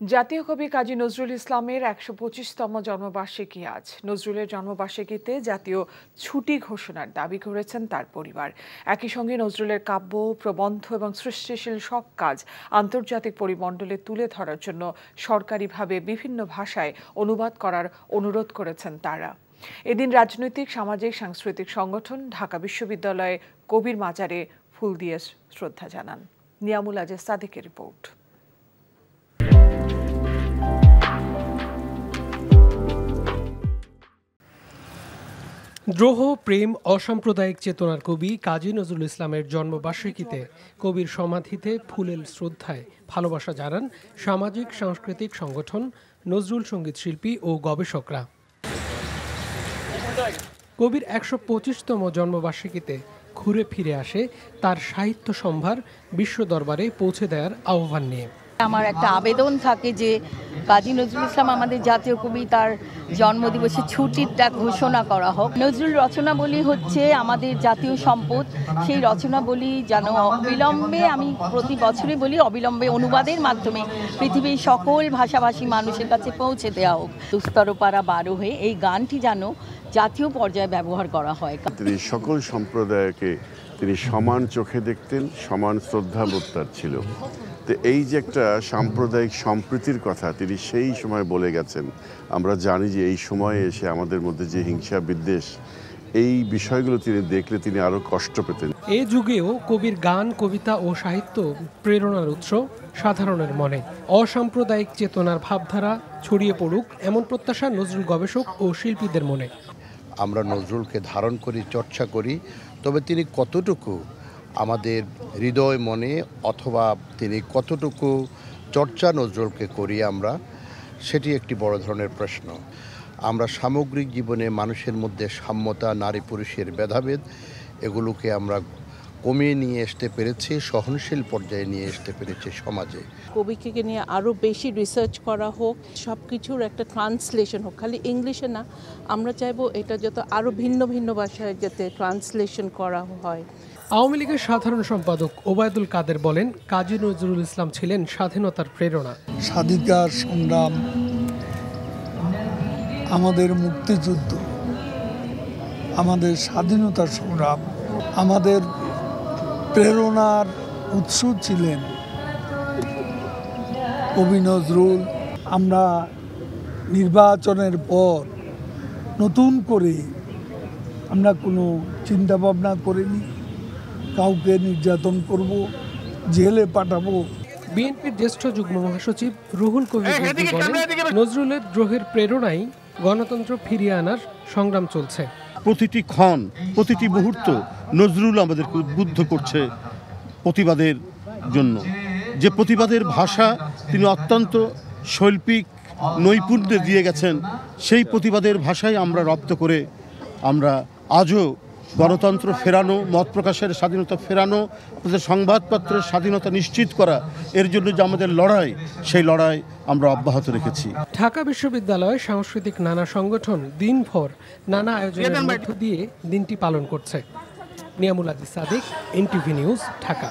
জাতীয় কবি কাজী নজরুল ইসলামের ১২৫তম জন্মবার্ষিকী আজ। নজরুলের জন্মবার্ষিকীতে জাতীয় ছুটি ঘোষণার দাবি করেছেন তার পরিবার। একই সঙ্গে নজরুলের কাব্য, প্রবন্ধ এবং সৃষ্টিশীল সব কাজ আন্তর্জাতিক পরিমণ্ডলে তুলে ধরার জন্য সরকারিভাবে বিভিন্ন ভাষায় অনুবাদ করার অনুরোধ করেছেন তারা। এদিন রাজনৈতিক, সামাজিক, সাংস্কৃতিক সংগঠন ঢাকা বিশ্ববিদ্যালয়ে কবির মাজারে ফুল দিয়ে শ্রদ্ধা জানান। নিয়ামুল আজিজ সাদিকের রিপোর্ট। দ্রোহ, প্রেম, অসাম্প্রদায়িক চেতনার কবি কাজী নজরুল ইসলামের জন্মবার্ষিকীতে কবির সমাধিতে ফুলেল শ্রদ্ধায় ভালোবাসা জানান সামাজিক, সাংস্কৃতিক সংগঠন, নজরুল সঙ্গীত শিল্পী ও গবেষকরা। কবির ১২৫তম জন্মবার্ষিকীতে ঘুরে ফিরে আসে তার সাহিত্য সম্ভার বিশ্ব দরবারে পৌঁছে দেওয়ার আহ্বান নিয়ে। আমার একটা আবেদন থাকে যে কাজী নজরুল ইসলাম আমাদের জাতীয় কবি, তার জন্মদিবসে ছুটিটা ঘোষণা করা হোক। নজরুল রচনাবলী হচ্ছে আমাদের জাতীয় সম্পদ। সেই রচনাবলী যেন অবিলম্বে, আমি প্রতি বছরই বলি, অবিলম্বে অনুবাদের মাধ্যমে পৃথিবীর সকল ভাষাভাষী মানুষের কাছে পৌঁছে দেওয়া হোক। দুস্তরপাড়া 12 হয়ে এই গানটি যেন জাতীয় পর্যায়ে ব্যবহার করা হয়। তিনি সকল সম্প্রদায়কে তিনি সমান চোখে দেখতেন, সমান শ্রদ্ধাবোধ তার ছিল। তো এই যে একটা সাম্প্রদায়িক সম্প্রীতির কথা তিনি সেই সময় বলে গেছেন। আমরা জানি যে এই সময়ে এসে আমাদের মধ্যে যে হিংসা, বিদ্বেষ, এই বিষয়গুলো তিনি দেখলে তিনি আরো কষ্ট পেতেন। এই যুগেও কবির গান, কবিতা ও সাহিত্য প্রেরণার উৎস সাধারণের মনে। অসাম্প্রদায়িক চেতনার ভাবধারা ছড়িয়ে পড়ুক এমন প্রত্যাশা নজরুল গবেষক ও শিল্পীদের মনে। আমরা নজরুলকে ধারণ করি, চর্চা করি, তবে তিনি কতটুকু আমাদের হৃদয়, মনে, অথবা তিনি কতটুকু চর্চা নজরুলকে করি আমরা, সেটি একটি বড় ধরনের প্রশ্ন। আমরা সামগ্রিক জীবনে মানুষের মধ্যে সাম্যতা, নারী পুরুষের ভেদাভেদ, এগুলোকে আমরা কমিয়ে নিয়ে আসতে পেরেছি, সহনশীল পর্যায়ে নিয়ে আসতে পেরেছি সমাজে। কবিকে নিয়ে আরও বেশি রিসার্চ করা হোক, সব কিছুর একটা ট্রান্সলেশন হোক, খালি ইংলিশে না। আমরা চাইবো এটা যত আরও ভিন্ন ভিন্ন ভাষায় যাতে ট্রান্সলেশন করা হয়। আওয়ামী লীগের সাধারণ সম্পাদক ওবায়দুল কাদের বলেন, কাজী নজরুল ইসলাম ছিলেন স্বাধীনতার প্রেরণা। স্বাধিকার সংগ্রাম, আমাদের মুক্তিযুদ্ধ, আমাদের স্বাধীনতার সংগ্রাম, আমাদের প্রেরণার উৎস ছিলেন কবি নজরুল। আমরা নির্বাচনের পর নতুন করে আমরা কোনো চিন্তা ভাবনা করিনি কাউকে নির্যাতন করব, জেলে পাঠাবো। বিএনপির জ্যেষ্ঠ যুগ্ম মহাসচিব রুহুল কবির বলেন, নজরুলের দ্রোহের প্রেরণায় গণতন্ত্র ফিরিয়ে আনার সংগ্রাম চলছে। প্রতিটি ক্ষণ, প্রতিটি মুহূর্ত নজরুল আমাদেরকে উদ্বুদ্ধ করছে প্রতিবাদের জন্য। যে প্রতিবাদের ভাষা তিনি অত্যন্ত শৈল্পিক নৈপুণ্যে দিয়ে গেছেন, সেই প্রতিবাদের ভাষায় আমরা রপ্ত করে আমরা আজও গণতন্ত্র ফেরানো, মত প্রকাশের স্বাধীনতা ফেরানো, আমাদের সংবাদপত্রের স্বাধীনতা নিশ্চিত করা, এর জন্য যে আমাদের লড়াই, সেই লড়াই আমরা অব্যাহত রেখেছি। ঢাকা বিশ্ববিদ্যালয়ে সাংস্কৃতিক নানা সংগঠন দিনভর নানা আয়োজনের মধ্য দিয়ে দিনটি পালন করছে। Niamul Aziz Sadiq, NTV news, Dhaka.